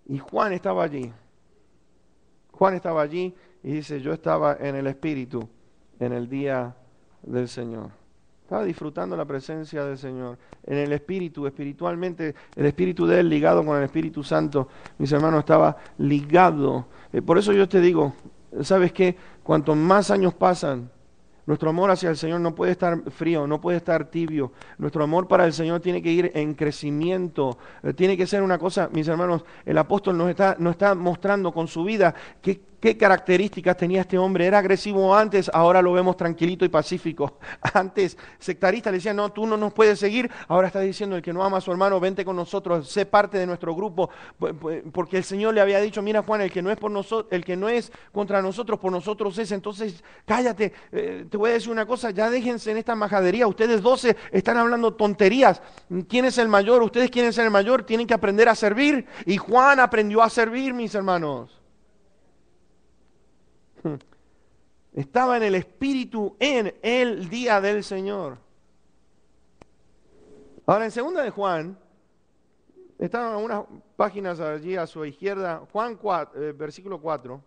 Y Juan estaba allí. Y dice: yo estaba en el Espíritu en el día del Señor. Estaba disfrutando la presencia del Señor. En el Espíritu, espiritualmente, el Espíritu de Él ligado con el Espíritu Santo. Mis hermanos, estaba ligado. Por eso yo te digo, ¿sabes qué? Cuanto más años pasan, nuestro amor hacia el Señor no puede estar frío, no puede estar tibio. Nuestro amor para el Señor tiene que ir en crecimiento. Tiene que ser una cosa, mis hermanos, el apóstol nos está mostrando con su vida qué características tenía este hombre. Era agresivo antes, ahora lo vemos tranquilito y pacífico. Antes, sectarista, le decía: no, tú no nos puedes seguir. Ahora está diciendo: el que no ama a su hermano, vente con nosotros, sé parte de nuestro grupo. Porque el Señor le había dicho: mira, Juan, el que no es por nosotros, el que no es contra nosotros, por nosotros es. Entonces, cállate. Te voy a decir una cosa: ya déjense en esta majadería. Ustedes 12 están hablando tonterías. ¿Quién es el mayor? Ustedes quieren ser el mayor, tienen que aprender a servir. Y Juan aprendió a servir, mis hermanos. Estaba en el Espíritu en el día del Señor. Ahora, en segunda de Juan, Están unas páginas allí a su izquierda, Juan 4, versículo 4.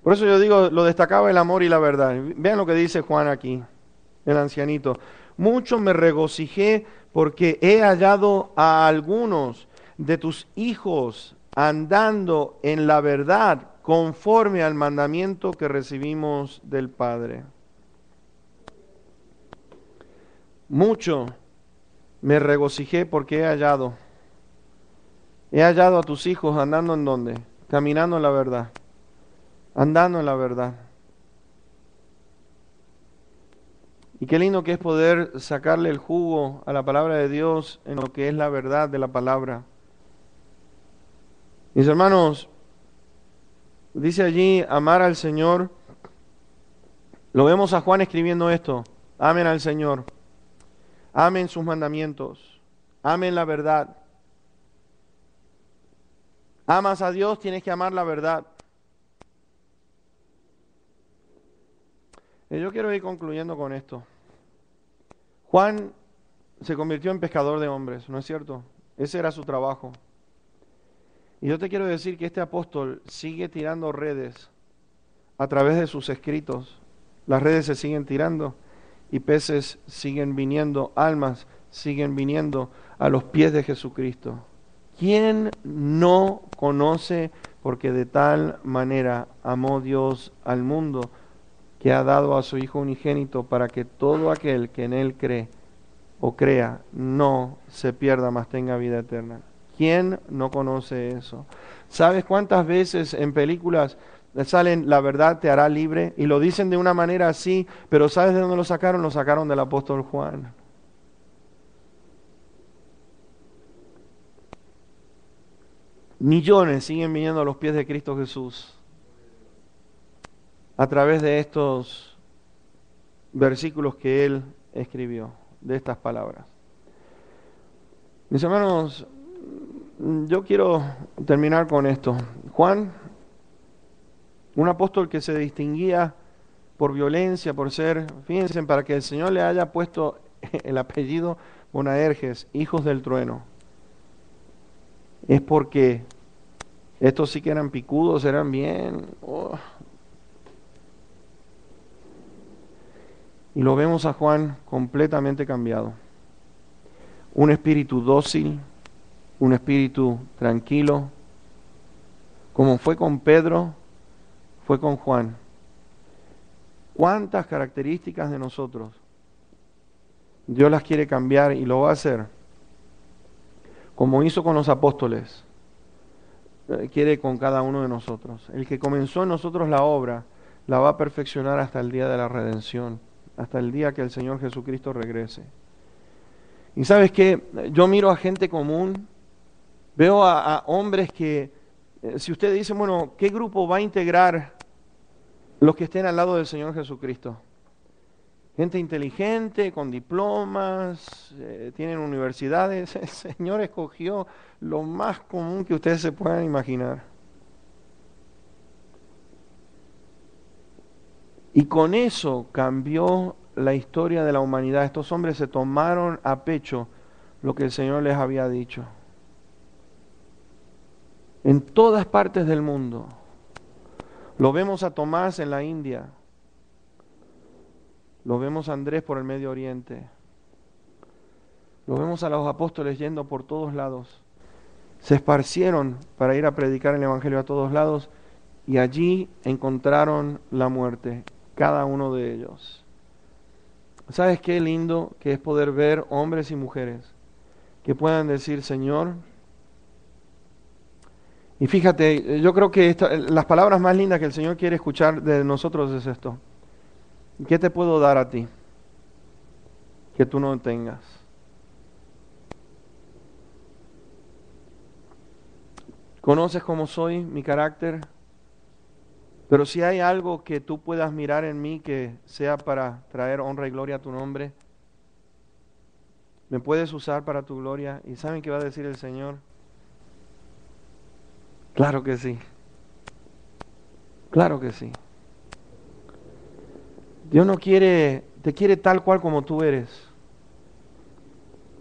Por eso yo digo, lo destacaba el amor y la verdad. Vean lo que dice Juan aquí, el ancianito. Mucho me regocijé porque he hallado a algunos de tus hijos andando en la verdad conforme al mandamiento que recibimos del Padre. Mucho me regocijé porque he hallado. He hallado a tus hijos andando en donde? Caminando en la verdad. Andando en la verdad. Y qué lindo que es poder sacarle el jugo a la palabra de Dios en lo que es la verdad de la palabra. Mis hermanos, dice allí amar al Señor. Lo vemos a Juan escribiendo esto. Amen al Señor. Amen sus mandamientos. Amen la verdad. Amas a Dios, tienes que amar la verdad. Y yo quiero ir concluyendo con esto. Juan se convirtió en pescador de hombres, ¿no es cierto? Ese era su trabajo. Y yo te quiero decir que este apóstol sigue tirando redes a través de sus escritos. Las redes se siguen tirando y peces siguen viniendo, almas siguen viniendo a los pies de Jesucristo. ¿Quién no conoce? Porque de tal manera amó Dios al mundo que ha dado a su Hijo unigénito para que todo aquel que en Él cree o crea no se pierda, mas tenga vida eterna. ¿Quién no conoce eso? ¿Sabes cuántas veces en películas salen la verdad te hará libre? Y lo dicen de una manera así, pero ¿sabes de dónde lo sacaron? Lo sacaron del apóstol Juan. Millones siguen viniendo a los pies de Cristo Jesús a través de estos versículos que Él escribió, de estas palabras. Mis hermanos, yo quiero terminar con esto. Juan, un apóstol que se distinguía por violencia, por ser, fíjense, para que el Señor le haya puesto el apellido Boanerges, hijos del trueno, es porque estos sí que eran picudos, eran bien. Y lo vemos a Juan completamente cambiado. Un espíritu dócil, un espíritu tranquilo, como fue con Pedro, fue con Juan. ¿Cuántas características de nosotros Dios las quiere cambiar y lo va a hacer? Como hizo con los apóstoles, quiere con cada uno de nosotros. El que comenzó en nosotros la obra, la va a perfeccionar hasta el día de la redención, hasta el día que el Señor Jesucristo regrese. Y sabes qué, yo miro a gente común, veo a hombres que, si usted dice, bueno, ¿qué grupo va a integrar los que estén al lado del Señor Jesucristo? Gente inteligente, con diplomas, tienen universidades. El Señor escogió lo más común que ustedes se puedan imaginar. Y con eso cambió la historia de la humanidad. Estos hombres se tomaron a pecho lo que el Señor les había dicho. En todas partes del mundo. Lo vemos a Tomás en la India. Lo vemos a Andrés por el Medio Oriente. Lo vemos a los apóstoles yendo por todos lados. Se esparcieron para ir a predicar el Evangelio a todos lados y allí encontraron la muerte, cada uno de ellos. ¿Sabes qué lindo que es poder ver hombres y mujeres que puedan decir, Señor? Y fíjate, yo creo que las palabras más lindas que el Señor quiere escuchar de nosotros es esto. ¿Qué te puedo dar a ti que tú no tengas? ¿Conoces cómo soy, mi carácter? Pero si hay algo que tú puedas mirar en mí que sea para traer honra y gloria a tu nombre, ¿me puedes usar para tu gloria? ¿Y saben qué va a decir el Señor? Claro que sí. Claro que sí. Dios no quiere, te quiere tal cual como tú eres.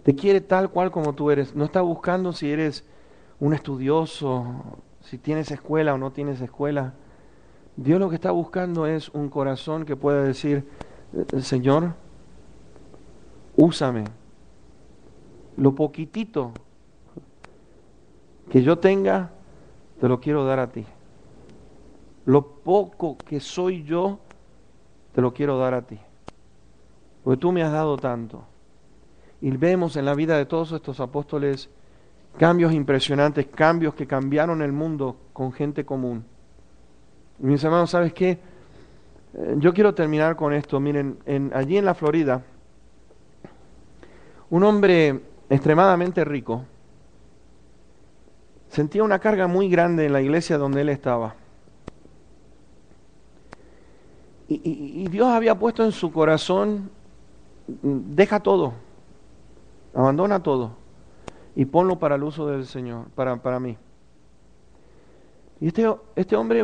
Te quiere tal cual como tú eres. No está buscando si eres un estudioso, si tienes escuela o no tienes escuela. Dios lo que está buscando es un corazón que pueda decir, Señor, úsame. Lo poquitito que yo tenga, te lo quiero dar a ti. Lo poco que soy yo, te lo quiero dar a ti. Porque tú me has dado tanto. Y vemos en la vida de todos estos apóstoles cambios impresionantes, cambios que cambiaron el mundo con gente común. Y mis hermanos, ¿sabes qué? Yo quiero terminar con esto. Miren, allí en la Florida, un hombre extremadamente rico sentía una carga muy grande en la iglesia donde él estaba. Y Dios había puesto en su corazón, deja todo, abandona todo y ponlo para el uso del Señor, para mí. Y este hombre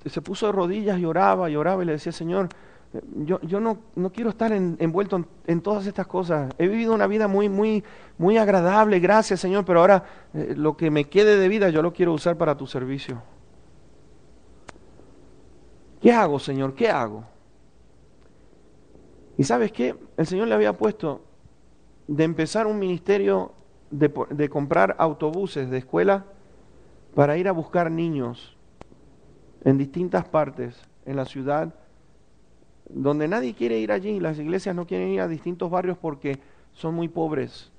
se puso de rodillas y oraba y le decía, Señor, yo no quiero estar envuelto en todas estas cosas. He vivido una vida muy agradable, gracias Señor, pero ahora lo que me quede de vida yo lo quiero usar para tu servicio. ¿Qué hago, Señor? ¿Qué hago? Y ¿sabes qué? El Señor le había puesto de empezar un ministerio de comprar autobuses de escuela para ir a buscar niños en distintas partes en la ciudad, donde nadie quiere ir allí. Las iglesias no quieren ir a distintos barrios porque son muy pobres.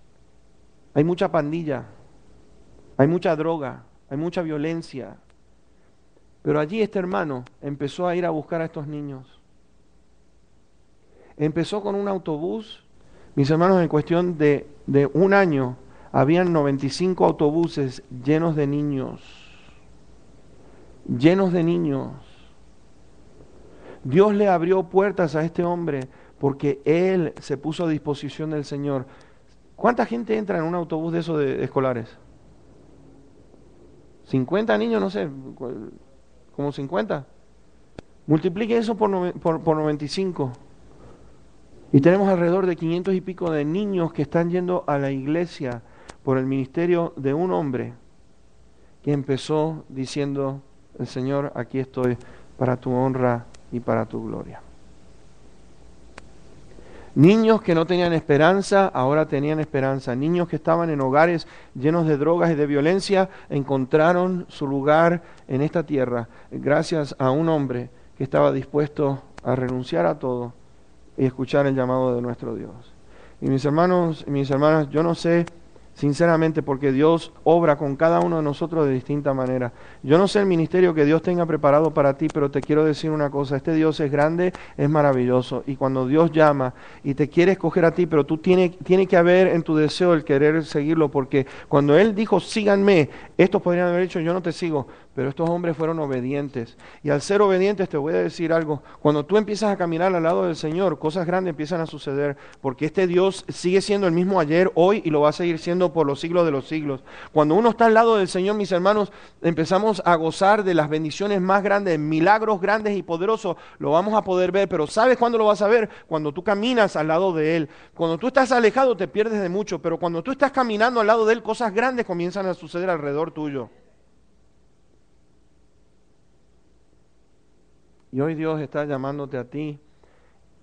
Hay mucha pandilla, hay mucha droga, hay mucha violencia. Pero allí este hermano empezó a ir a buscar a estos niños. Empezó con un autobús. Mis hermanos, en cuestión de un año, habían 95 autobuses llenos de niños. Llenos de niños. Dios le abrió puertas a este hombre porque él se puso a disposición del Señor. ¿Cuánta gente entra en un autobús de esos de escolares? 50 niños, no sé, como 50. Multiplique eso por 95. Y tenemos alrededor de 500 y pico de niños que están yendo a la iglesia por el ministerio de un hombre que empezó diciendo, el Señor, aquí estoy para tu honra y para tu gloria. Niños que no tenían esperanza, ahora tenían esperanza. Niños que estaban en hogares llenos de drogas y de violencia, encontraron su lugar en esta tierra gracias a un hombre que estaba dispuesto a renunciar a todo y escuchar el llamado de nuestro Dios. Y mis hermanos y mis hermanas, yo no sé sinceramente, porque Dios obra con cada uno de nosotros de distinta manera. Yo no sé el ministerio que Dios tenga preparado para ti, pero te quiero decir una cosa, este Dios es grande, es maravilloso, y cuando Dios llama y te quiere escoger a ti, pero tú tiene que haber en tu deseo el querer seguirlo, porque cuando Él dijo, síganme, estos podrían haber dicho, yo no te sigo, pero estos hombres fueron obedientes, y al ser obedientes te voy a decir algo, cuando tú empiezas a caminar al lado del Señor, cosas grandes empiezan a suceder, porque este Dios sigue siendo el mismo ayer, hoy, y lo va a seguir siendo por los siglos de los siglos. Cuando uno está al lado del Señor, mis hermanos, empezamos a gozar de las bendiciones más grandes, milagros grandes y poderosos, lo vamos a poder ver, pero ¿sabes cuándo lo vas a ver? Cuando tú caminas al lado de Él. Cuando tú estás alejado te pierdes de mucho, pero cuando tú estás caminando al lado de Él, cosas grandes comienzan a suceder alrededor tuyo. Y hoy Dios está llamándote a ti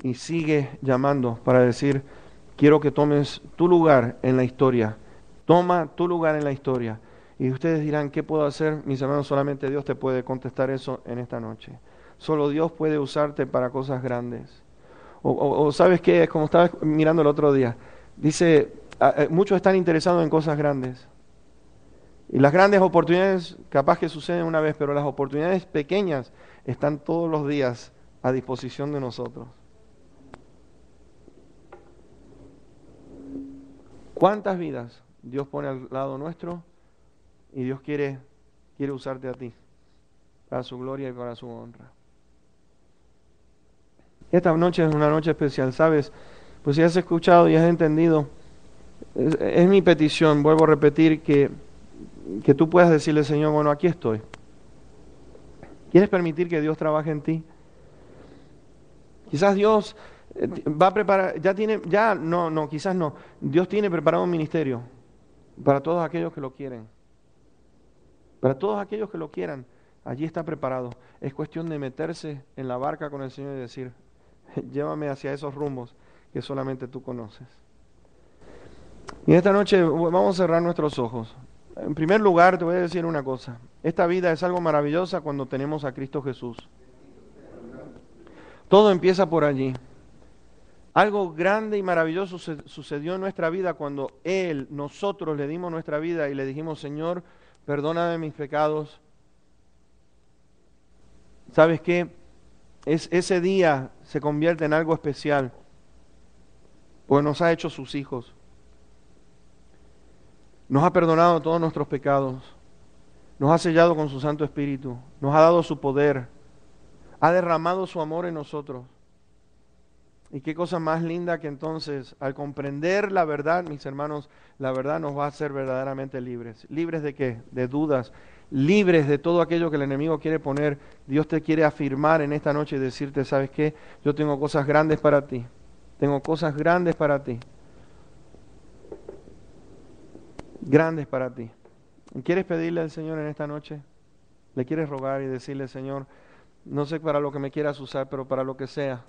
y sigue llamando para decir, quiero que tomes tu lugar en la historia. Toma tu lugar en la historia. Y ustedes dirán, ¿qué puedo hacer? Mis hermanos, solamente Dios te puede contestar eso en esta noche. Solo Dios puede usarte para cosas grandes. O ¿sabes qué? Es como estaba mirando el otro día. Dice, muchos están interesados en cosas grandes. Y las grandes oportunidades capaz que suceden una vez, pero las oportunidades pequeñas están todos los días a disposición de nosotros. ¿Cuántas vidas Dios pone al lado nuestro? Y Dios quiere usarte a ti, para su gloria y para su honra. Esta noche es una noche especial, ¿sabes? Pues si has escuchado y has entendido, es mi petición, vuelvo a repetir, que tú puedas decirle, Señor, bueno, aquí estoy. ¿Quieres permitir que Dios trabaje en ti? Quizás Dios va a preparar, quizás no. Dios tiene preparado un ministerio para todos aquellos que lo quieren. Para todos aquellos que lo quieran, allí está preparado. Es cuestión de meterse en la barca con el Señor y decir, llévame hacia esos rumbos que solamente tú conoces. Y esta noche vamos a cerrar nuestros ojos. En primer lugar, te voy a decir una cosa. Esta vida es algo maravillosa cuando tenemos a Cristo Jesús. Todo empieza por allí. Algo grande y maravilloso sucedió en nuestra vida cuando nosotros le dimos nuestra vida y le dijimos, Señor, perdóname mis pecados. ¿Sabes qué? Ese día se convierte en algo especial, porque nos ha hecho sus hijos. Nos ha perdonado todos nuestros pecados, nos ha sellado con su Santo Espíritu, nos ha dado su poder, ha derramado su amor en nosotros. Y qué cosa más linda que entonces, al comprender la verdad, mis hermanos, la verdad nos va a hacer verdaderamente libres. ¿Libres de qué? De dudas, libres de todo aquello que el enemigo quiere poner. Dios te quiere afirmar en esta noche y decirte, ¿sabes qué? Yo tengo cosas grandes para ti, tengo cosas grandes para ti. Grandes para ti. ¿Quieres pedirle al Señor en esta noche? ¿Le quieres rogar y decirle, Señor, no sé para lo que me quieras usar, pero para lo que sea,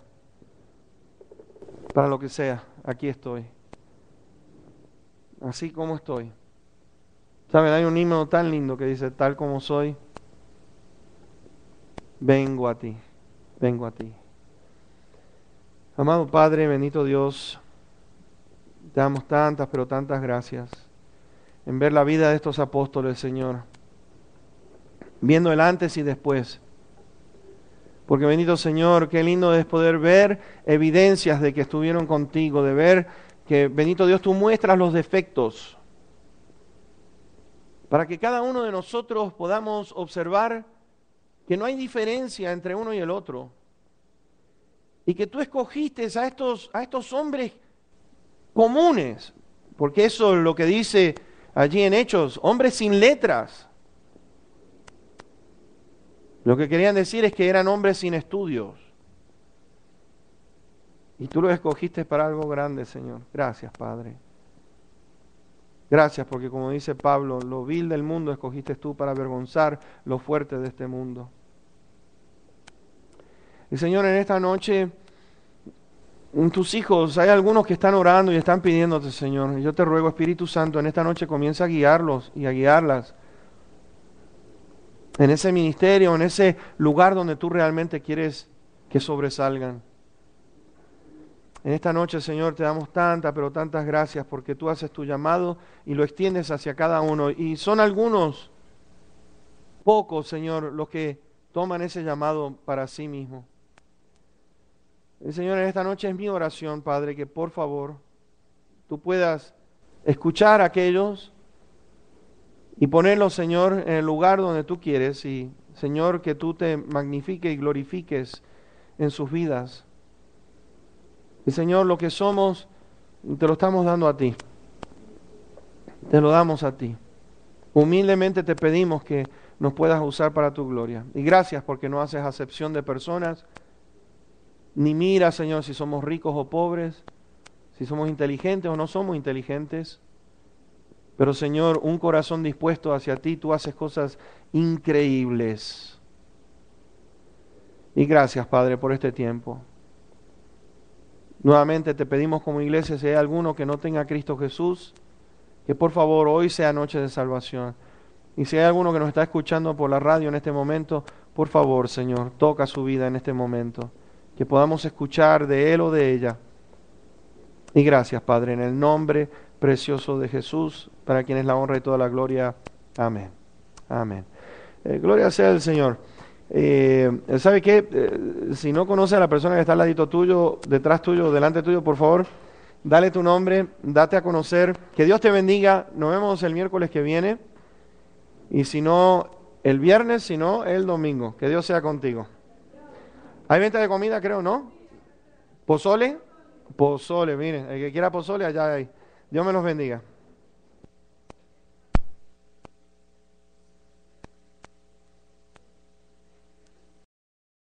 aquí estoy. Así como estoy. ¿Saben? Hay un himno tan lindo que dice, tal como soy, vengo a ti, vengo a ti. Amado Padre, bendito Dios, te damos tantas, pero tantas gracias en ver la vida de estos apóstoles, Señor, viendo el antes y después. Porque bendito Señor, qué lindo es poder ver evidencias de que estuvieron contigo, de ver que, bendito Dios, tú muestras los defectos, para que cada uno de nosotros podamos observar que no hay diferencia entre uno y el otro, y que tú escogiste a estos hombres comunes, porque eso es lo que dice allí en Hechos, hombres sin letras. Lo que querían decir es que eran hombres sin estudios. Y tú los escogiste para algo grande, Señor. Gracias, Padre. Gracias porque, como dice Pablo, lo vil del mundo escogiste tú para avergonzar lo fuerte de este mundo. Y Señor, en esta noche, en tus hijos, hay algunos que están orando y están pidiéndote, Señor. Y yo te ruego, Espíritu Santo, en esta noche comienza a guiarlos y a guiarlas en ese ministerio, en ese lugar donde tú realmente quieres que sobresalgan. En esta noche, Señor, te damos tantas, pero tantas gracias porque tú haces tu llamado y lo extiendes hacia cada uno. Y son algunos, pocos, Señor, los que toman ese llamado para sí mismos. Señor, en esta noche es mi oración, Padre, que por favor tú puedas escuchar a aquellos y ponerlos, Señor, en el lugar donde tú quieres y, Señor, que tú te magnifiques y glorifiques en sus vidas. Y, Señor, lo que somos, te lo estamos dando a ti. Te lo damos a ti. Humildemente te pedimos que nos puedas usar para tu gloria. Y gracias porque no haces acepción de personas, ni mira, Señor, si somos ricos o pobres, si somos inteligentes o no somos inteligentes. Pero, Señor, un corazón dispuesto hacia ti, tú haces cosas increíbles. Y gracias, Padre, por este tiempo. Nuevamente te pedimos como iglesia, si hay alguno que no tenga a Cristo Jesús, que por favor hoy sea noche de salvación. Y si hay alguno que nos está escuchando por la radio en este momento, por favor, Señor, toca su vida en este momento. Que podamos escuchar de él o de ella. Y gracias, Padre, en el nombre precioso de Jesús, para quien es la honra y toda la gloria. Amén. Amén. Gloria sea al Señor. ¿Sabe qué? Si no conoce a la persona que está al ladito tuyo, detrás tuyo, delante tuyo, por favor, dale tu nombre, date a conocer. Que Dios te bendiga. Nos vemos el miércoles que viene. Y si no, el viernes, si no, el domingo. Que Dios sea contigo. ¿Hay venta de comida, creo, no? ¿Pozole? Pozole, miren. El que quiera pozole, allá hay. Dios me los bendiga.